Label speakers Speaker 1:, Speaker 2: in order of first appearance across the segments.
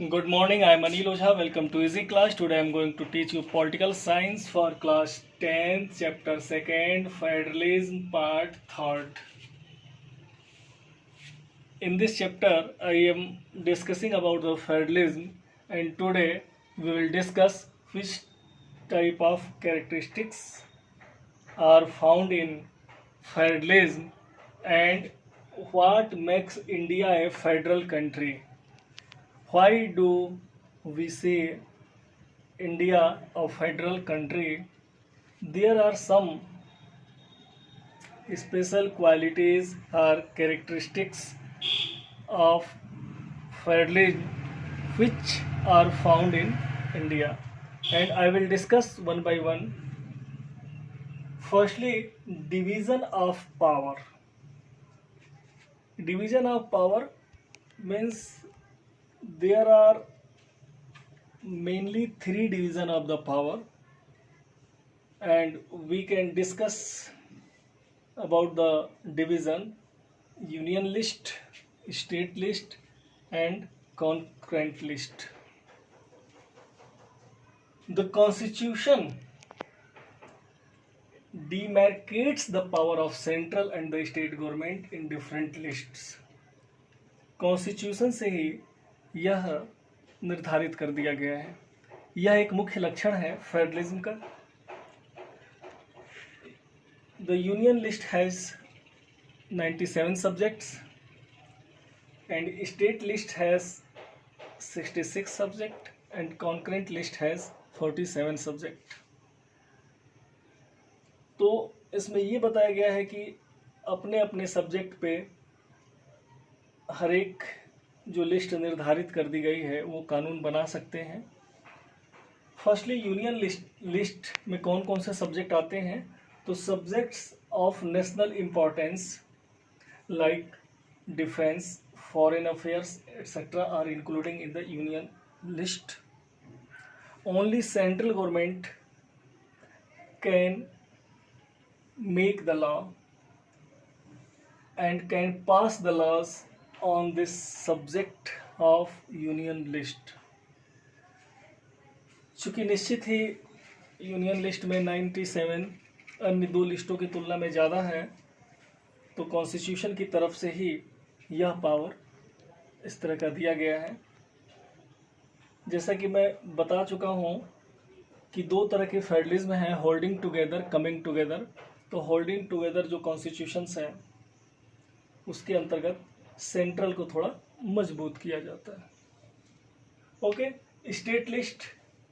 Speaker 1: Good morning, I am Anil Ojha. Welcome to Easy Class. Today I am going to teach you Political Science for Class 10, Chapter 2nd, Federalism, Part 3rd. In this chapter, I am discussing about the federalism, and today we will discuss which type of characteristics are found in federalism and what makes India a federal country. Why do we say India a federal country? There are some special qualities or characteristics of federalism which are found in India, and I will discuss one by one. Firstly, division of power. Division of power means there are mainly three division of the power, and we can discuss about the division: union list, state list, and concurrent list. The constitution demarcates the power of central and the state government in different lists. Constitution से ही यह निर्धारित कर दिया गया है। यह एक मुख्य लक्षण है फेडरलिज्म का। The union list has 97 subjects and state list has 66 subject and concurrent list has 47 subject. तो इसमें ये बताया गया है कि अपने अपने सब्जेक्ट पे हर एक जो लिस्ट निर्धारित कर दी गई है वो कानून बना सकते हैं। फर्स्टली यूनियन लिस्ट में कौन कौन से सब्जेक्ट आते हैं? तो subjects of national importance like defence, foreign affairs etc. are including in the union list. Only central government can make the law and can pass the laws on this subject of union list. चूँकि निश्चित ही union list में 97 अन्य दो लिस्टों की तुलना में ज़्यादा है, तो कॉन्स्टिट्यूशन की तरफ से ही यह पावर इस तरह का दिया गया है। जैसा कि मैं बता चुका हूँ कि दो तरह के फेडरलिज्म हैं, होल्डिंग टुगेदर, कमिंग टुगेदर। तो होल्डिंग टुगेदर जो कॉन्स्टिट्यूशंस हैं उसके अंतर्गत सेंट्रल को थोड़ा मजबूत किया जाता है। Okay, state list,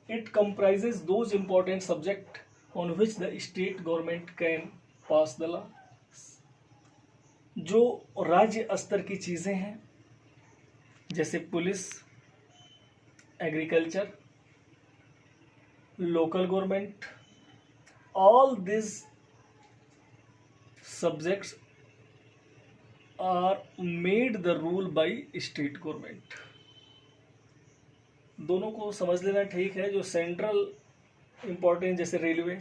Speaker 1: it comprises those important subject on which the state government can pass the law. जो राज्य स्तर की चीज़ें हैं जैसे police, agriculture, local government, all these subjects are made the rule by state government. दोनों को समझ लेना ठीक है। जो सेंट्रल इम्पोर्टेंस जैसे रेलवे,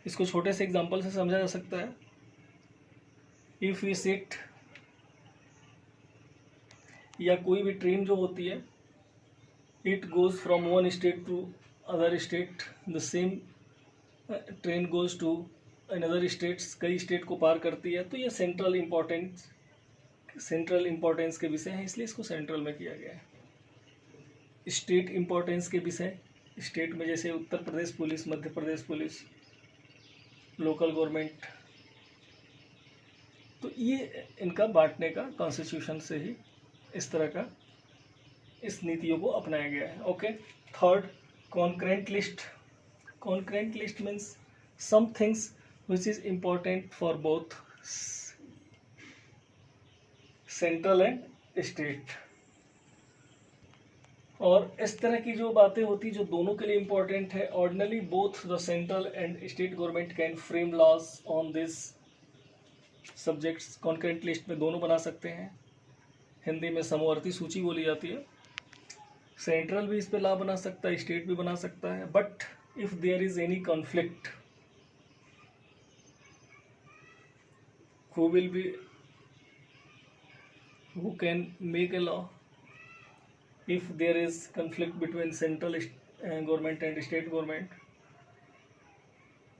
Speaker 1: इसको छोटे से एग्जांपल से समझा जा सकता है। इफ वी सिट, या कोई भी ट्रेन जो होती है, it goes from one state to other state, the same train goes to another states, कई स्टेट को पार करती है। तो ये सेंट्रल इम्पोर्टेंस के विषय हैं, इसलिए इसको सेंट्रल में किया गया है। स्टेट इम्पोर्टेंस के विषय स्टेट में जैसे Uttar Pradesh police, Madhya Pradesh police, local government, तो ये इनका बांटने का कॉन्स्टिट्यूशन से ही इस तरह का इस नीतियों को अपनाया गया है। Okay, third, concurrent list. Concurrent list means some things which is important for both central and state. और इस तरह की जो बातें होती जो दोनों के लिए इम्पोर्टेंट है, ordinarily both the central and state government can frame laws on this subjects. Concurrent list में दोनों बना सकते हैं। हिंदी में समवर्ती सूची बोली जाती है। सेंट्रल भी इस पे लॉ बना सकता है, स्टेट भी बना सकता है। But if there is any conflict, who will be who can make a law if there is conflict between central government and state government,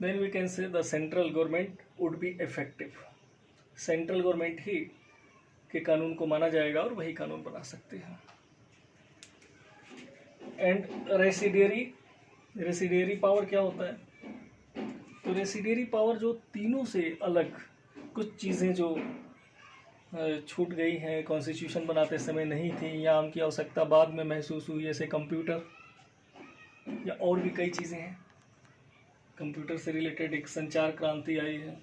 Speaker 1: then we can say the central government would be effective. Central government ही के कानून को माना जाएगा और वही कानून बना सकते हैं. एंड रेसिडियरी पावर क्या होता है? तो रेसिडियरी पावर जो तीनों से अलग कुछ चीज़ें जो छूट गई हैं, कॉन्स्टिट्यूशन बनाते समय नहीं थी या उनकी आवश्यकता बाद में महसूस हुई, जैसे कंप्यूटर या और भी कई चीज़ें हैं. कंप्यूटर से रिलेटेड एक संचार क्रांति आई है,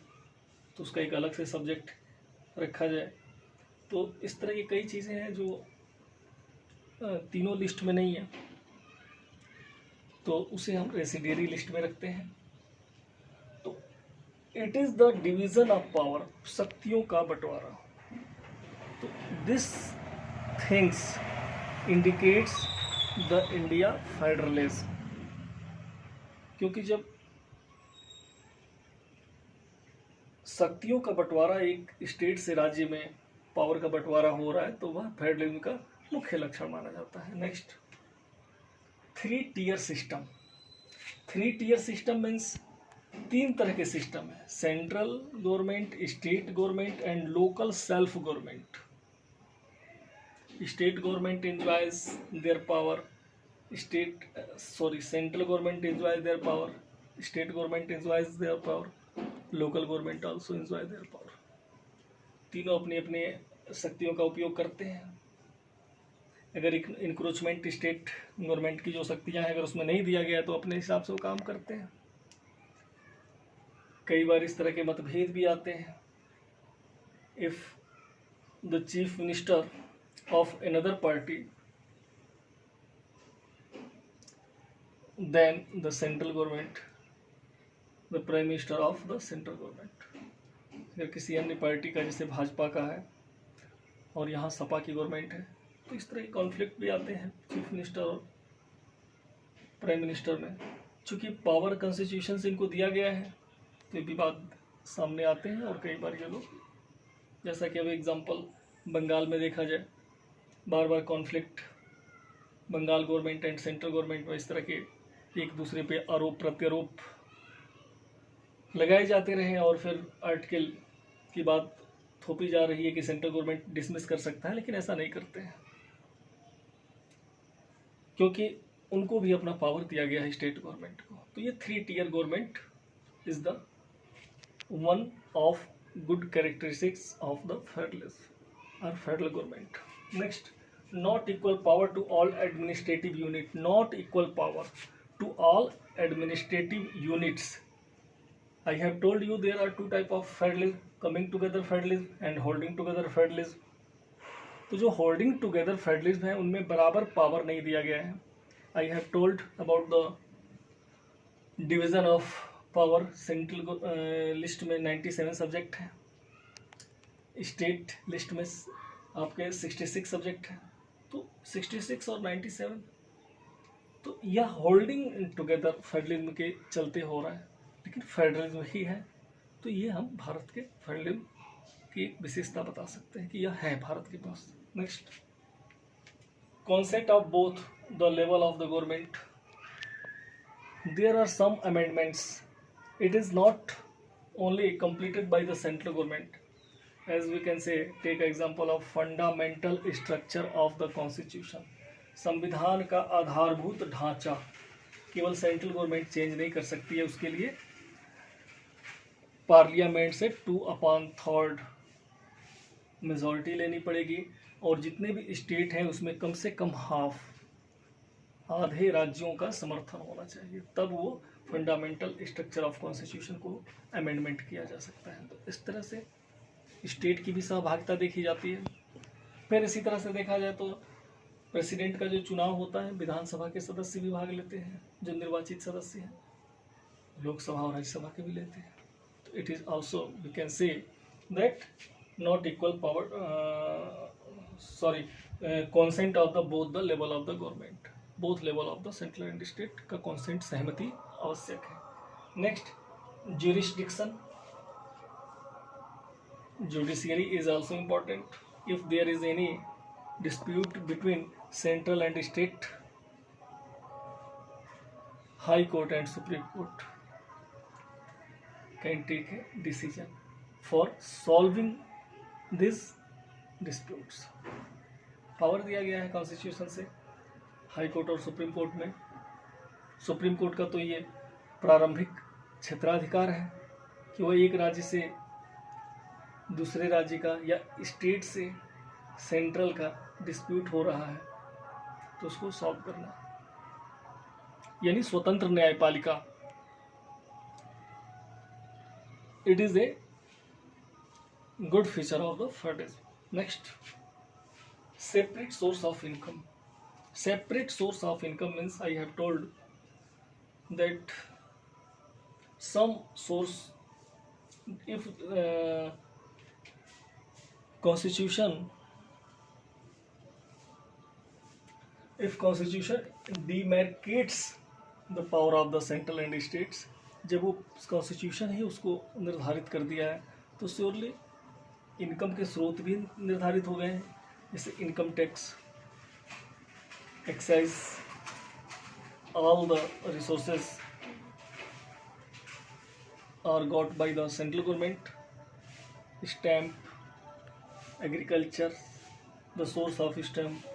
Speaker 1: तो उसका एक अलग से सब्जेक्ट रखा जाए. तो इस तरह की कई चीज़ें हैं जो तीनों लिस्ट में नहीं है, तो उसे हम रेसिडियरी लिस्ट में रखते हैं. तो it is the division of power, शक्तियों का बंटवारा. तो this things indicates the India federalism. क्योंकि जब शक्तियों का बंटवारा एक स्टेट से राज्य में पावर का बंटवारा हो रहा है, तो वह फेडरलिज्म का मुख्य लक्षण माना जाता है. Next, 3-tier system. 3-tier system means 3 तरह के सिस्टम है: central government, state government and local self government. State government enjoys their power, central government enjoys their power, state government enjoys their power, local government also enjoy their power. तीनों अपने अपने शक्तियों का उपयोग करते हैं. अगर इंक्रोचमेंट स्टेट गवर्नमेंट की जो शक्तियां हैं, अगर उसमें नहीं दिया गया तो अपने हिसाब से वो काम करते हैं. कई बार इस तरह के मतभेद भी आते हैं. If the chief minister of another party, then the central government, the prime minister of the central government. अगर किसी अन्य पार्टी का, जैसे भाजपा का है और यहाँ सपा की गवर्नमेंट है, तो इस तरह के कॉन्फ्लिक्ट भी आते हैं चीफ मिनिस्टर और प्राइम मिनिस्टर में. चूँकि पावर कॉन्स्टिट्यूशन से इनको दिया गया है, तो ये विवाद सामने आते हैं. और कई बार ये लोग, जैसा कि अब एग्जांपल बंगाल में देखा जाए, बार बार conflict Bengal government and central government में इस तरह के एक दूसरे पे आरोप प्रत्यारोप लगाए जाते रहे, और फिर आर्टिकल की बात थोपी जा रही है कि सेंट्रल गवर्नमेंट डिसमिस कर सकता है, लेकिन ऐसा नहीं करते हैं, क्योंकि उनको भी अपना पावर दिया गया है स्टेट गवर्नमेंट को. तो ये 3-tier government is the one of good characteristics of the federalism और federal government. Next, not equal power to all administrative unit. Not equal power to all administrative units. I have told you there are 2 type of federalism: coming together federalism and holding together federalism. तो जो holding together federalism है, उनमें बराबर power नहीं दिया गया है. I have told about the division of power. Central list में 97 सब्जेक्ट है, स्टेट लिस्ट में आपके 66 सब्जेक्ट है. तो 66 और 97, तो यह होल्डिंग टुगेदर फेडरलिज्म के चलते हो रहा है, लेकिन फेडरलिज्म ही है. तो ये हम भारत के फेडरलिज्म की एक विशेषता बता सकते हैं कि यह है भारत के पास. Next, concept of both the level of the government. There are some amendments. It is not only completed by the central government. As we can say, take example of fundamental structure of the constitution. संविधान का आधारभूत ढांचा केवल central government change नहीं कर सकती है, उसके लिए पार्लियामेंट से 2/3 मेजॉरिटी लेनी पड़ेगी, और जितने भी स्टेट हैं उसमें कम से कम आधे राज्यों का समर्थन होना चाहिए, तब वो फंडामेंटल स्ट्रक्चर ऑफ कॉन्स्टिट्यूशन को अमेंडमेंट किया जा सकता है. तो इस तरह से स्टेट की भी सहभागिता देखी जाती है. फिर इसी तरह से देखा जाए तो प्रेसिडेंट का जो चुनाव होता है, विधानसभा के सदस्य भी भाग लेते हैं, जो निर्वाचित सदस्य हैं, लोकसभा और राज्यसभा के भी लेते हैं. तो it is also we can say that not equal power, consent of the both the level of the government, both level of the central and state का कॉन्सेंट, सहमति आवश्यक है. Next, jurisdiction. Judiciary is also important. if there is any dispute between central and state, high court and supreme court can take a decision for solving these disputes. Power दिया गया है constitution से high court और supreme court में। Supreme court का तो ये प्रारंभिक क्षेत्राधिकार है कि वह एक राज्य से दूसरे राज्य का या स्टेट से सेंट्रल का डिस्प्यूट हो रहा है तो उसको सॉल्व करना, यानी स्वतंत्र न्यायपालिका। It is a good feature of the federalism. Next, separate source of income. Separate source of income means I have told that some source, if constitution demarcates the power of the central and states, जब वो constitution ही उसको निर्धारित कर दिया है तो surely income के स्रोत भी निर्धारित हो गए हैं, जैसे income tax, excise, all the resources are got by the central government. Stamp, agriculture, the source of stamp,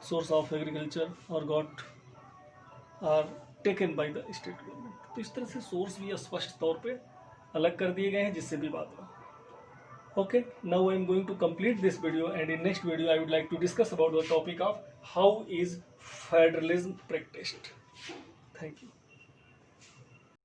Speaker 1: source of agriculture are taken by the state government. तो इस तरह से सोर्स भी स्पष्ट तौर पे अलग कर दिए गए हैं जिससे भी बात हो। Okay, now I am going to complete this video, and in next video I would like to discuss about the topic of how is federalism practiced. Thank you.